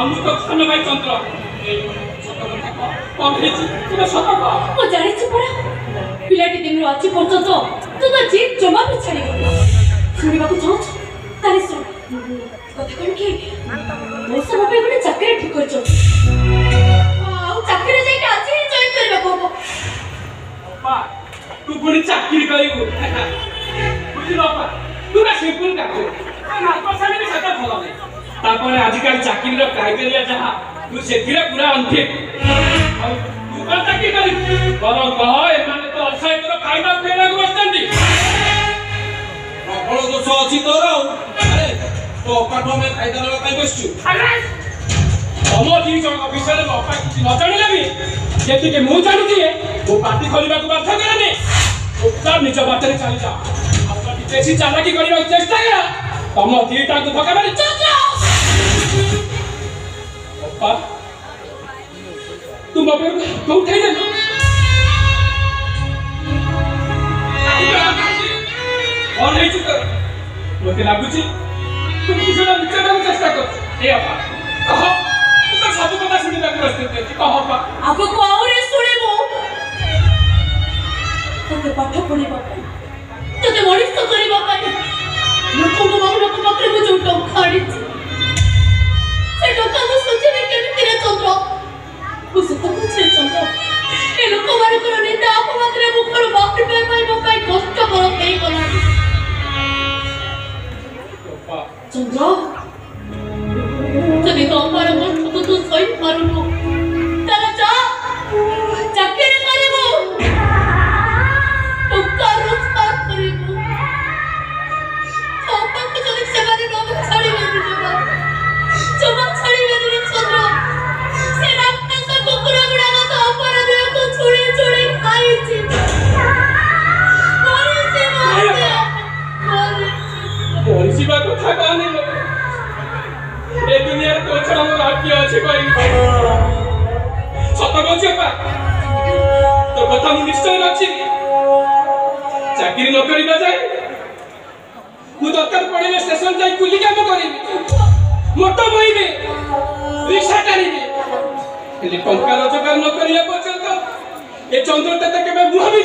আমু তো খান ভাই চন্দ্র কম হয়েছি তুমি সতর্ক ମୁଁ ଜାଣିଛି ପରା ପିଲାଟି ଦିନରୁ ଆଜି ପର୍ଯ୍ୟନ୍ତ ତୁ ତ ଜିଦ୍ ଜମା ବି ଛାଡ଼ିବୁନି ଶୁଣିବାକୁ ଚାହୁଁଛୁ ତାହେଲେ ଶୁଣ କଥା କଣ କି ମଉସା ମୋ ପାଇଁ ଗୋଟେ ଚାକିରି ଠିକ କରିଛନ୍ତି ଆଉ ଚାକିରି ଯାଇକି ଆଜି ହିଁ ଜଏନ୍ କରିବାକୁ ହବ ଅପା ତୁ ପୁଣି ଚାକିରି କରିବୁ ବୁଝିଲ ଅପା ତୁ ନା ସିମ୍ପୁଲ କାକୁ ନାକ ସାମିରେ ସେଟା ଭଲ ନାହିଁ ତାପରେ ଆଜିକାଲି ଚାକିରିର କ୍ରାଇଟେରିଆ ଯାହା ତୁ ସେଥିରେ ପୁରା ଅନଫିଟ୍ ଆଉ ତୁ କଣ ଚାକିରି କରିବୁ ବରଂ କହ ଏମାନେ ତ ଅସାହିତର ଖାଇବା ଖାଇବାକୁ ବସିଛନ୍ତି ପ୍ରବଳ ଦୋଷ ଅଛି ତୋର ଆରେ ତୋ ଅପାଠୁ ଆମେ ଖାଇଦା ନେବା ପାଇଁ ବସିଛୁ ତମ ଦି ଜଣଙ୍କ ବିଷୟରେ ମୋ ଅପା କିଛି ନ ଜାଣିଲେ ବି ଯେତିକି ମୁଁ ଜାଣୁଛି ମୁଁ ପାଟି ଖୋଲିବାକୁ ବାଧ୍ୟ କରେନି ଚୁପଚାପ ନିଜ ବାଟରେ ଚାଲିଯାଅ ଆଉ ଯଦି ବେଶୀ ଚାଲାକି କରିବାକୁ ଚେଷ୍ଟା କର ତମ ଦିଟାଙ୍କୁ ଧକ୍କା ମାରି ଅପା ତୁ ମୋ ବେଳକୁ ଉଠେଇଦେଲୁ କଣ ହେଇଛୁ ତୋର ମତେ ଲାଗୁଛି ତୁ ନିଜର ଲୁଚେଇବାକୁ ଚେଷ୍ଟା କରୁଛୁ ଏ ଅପା କହ ତୁ ତ ସବୁ କଥା ଶୁଣିବାକୁ ପ୍ରସ୍ତୁତ ଅଛି କହ ଅପା ଆଗକୁ ଆହୁରି ଶୁଣିବୁ ତୋତେ ପାଠ ପଢିବା ପାଇଁ ତୋତେ ମଣିଷ କରିବା ପାଇଁ ଲୋକଙ୍କ ମାନଙ୍କ ପାଖରେ ମୁଁ ଯୋଉ ଟଙ୍କା ଆଣିଛି ସେ ଟଙ୍କା ମୁଁ ସୁଝିବି କେମିତି ରେ ଚନ୍ଦ୍ର ମୁଁ ସତ କହୁଛି ଚନ୍ଦ୍ର ଏ ଲୋକମାନଙ୍କର ନିନ୍ଦା ଅପବାଦରେ ମୁଖରୁ ବାହାରିବା ପାଇଁ ମୋ ପାଇଁ କଷ୍ଟକର ହେଇଗଲାଣି ଚନ୍ଦ୍ର ଯଦି ତମର କଷ୍ଟକୁ ତୁ ସହିପାରୁନୁ ତାହେଲେ ଯା ଚାକିରି କରିବୁ ଟଙ୍କା ରୋଜଗାର କରିବୁ ତମକୁ ଯଦି ସେମାନେ ନ ଛାଡ଼ିବେନି ଜମା ଛାଡ଼ିବେନି ରେ ଚନ୍ଦ୍ର ସେ ରାକ୍ଷସ କୁକୁର ଗୁଡ଼ାକ ତ ଅପର ଦେହକୁ ଛୁଡ଼ି ଛୁଡ଼ି ଖାଇଛି ମରିଯିବା କଥା କହନି ଏ ଦୁନିଆରେ ତୋ ଛଡା ମୋର ଆଉ କିଏ ଅଛି କହିବି ସତ କହୁଛି ଅପା ତୋ କଥା ମୁଁ ନିଶ୍ଚୟ ରଖିବି ଚାକିରି ନ କରିବା ଯାଏ ମୁଁ ଦରକାର ପଡ଼ିଲେ ଷ୍ଟେସନ ଯାଇ କୁଲି କାମ କରିବି ମୋଟ ବୋହିବି ରିକ୍ସା ଟାଣିବି ହେଲେ ଟଙ୍କା ରୋଜଗାର ନ କରିବା ପର୍ଯ୍ୟନ୍ତ ଏ ଚନ୍ଦ୍ର ତତେ କେବେ ମୁହଁ ବି